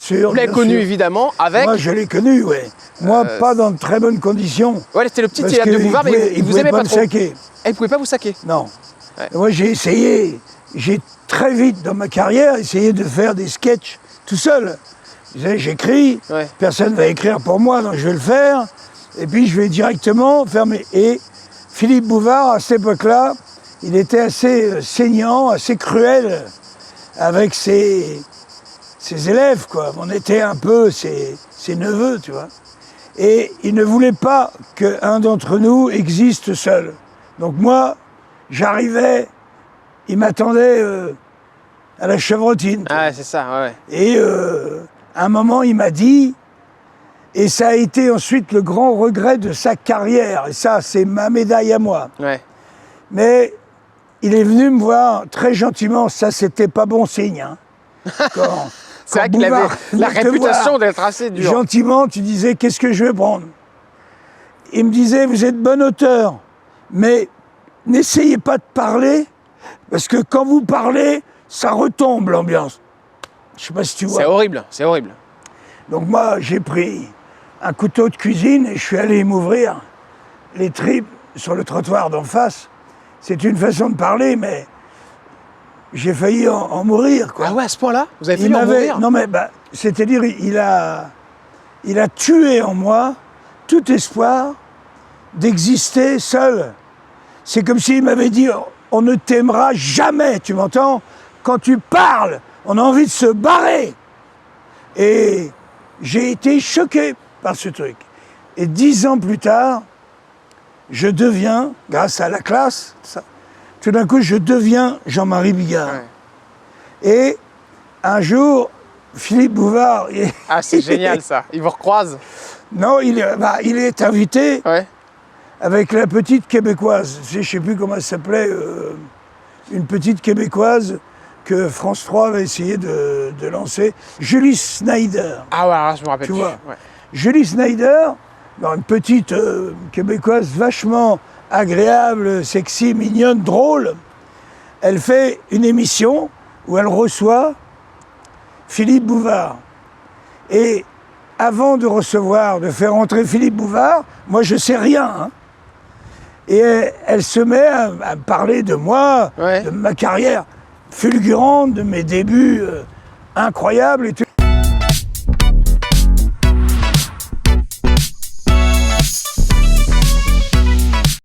sûr. Vous l'avez connu évidemment avec... Moi, je l'ai connu, oui. Moi, pas dans de très bonnes conditions. Ouais, c'était le petit théâtre de Bouvard, mais il vous aimait pas trop. Saquer. Et il pouvait pas vous saquer. Non. Ouais. Moi, j'ai essayé, j'ai très vite dans ma carrière essayé de faire des sketchs tout seul. J'écris, personne ne va écrire pour moi, donc je vais le faire. Et puis, je vais directement faire mes... Et Philippe Bouvard, à cette époque-là, il était assez saignant, assez cruel avec ses élèves, quoi. On était un peu ses neveux, tu vois. Et il ne voulait pas qu'un d'entre nous existe seul. Donc moi, j'arrivais, il m'attendait à la chevrotine. Ah, c'est ça, ouais. Et à un moment, il m'a dit, et ça a été ensuite le grand regret de sa carrière, et ça, c'est ma médaille à moi. Ouais. Mais il est venu me voir très gentiment, ça, c'était pas bon signe. Hein. C'est vrai qu'il avait la réputation d'être assez dur. Gentiment, tu disais, qu'est-ce que je vais prendre? Il me disait, vous êtes bon auteur, mais n'essayez pas de parler, parce que quand vous parlez, ça retombe l'ambiance. Je sais pas si tu vois. C'est horrible, c'est horrible. Donc moi, j'ai pris un couteau de cuisine et je suis allé m'ouvrir les tripes sur le trottoir d'en face. C'est une façon de parler, mais j'ai failli en mourir, quoi. Ah ouais, à ce point-là? Vous avez failli en mourir? Non mais, c'est-à-dire, il a tué en moi tout espoir d'exister seul. C'est comme s'il m'avait dit, on ne t'aimera jamais, tu m'entends? Quand tu parles, on a envie de se barrer. Et j'ai été choqué par ce truc. Et 10 ans plus tard, je deviens, grâce à la classe, tout d'un coup, je deviens Jean-Marie Bigard. Ouais. Et un jour, Philippe Bouvard... Ah, c'est génial ça, il vous recroise? Non, il est invité avec la petite québécoise. Je ne sais plus comment elle s'appelait, une petite québécoise que France 3 avait essayé de lancer, Julie Snyder. Ah ouais, alors je me rappelle. Tu vois, Julie Snyder, une petite québécoise vachement agréable, sexy, mignonne, drôle. Elle fait une émission où elle reçoit Philippe Bouvard. Et avant de faire entrer Philippe Bouvard, moi je sais rien. Hein. Et elle se met à parler de moi, de ma carrière fulgurante, de mes débuts incroyables et tout.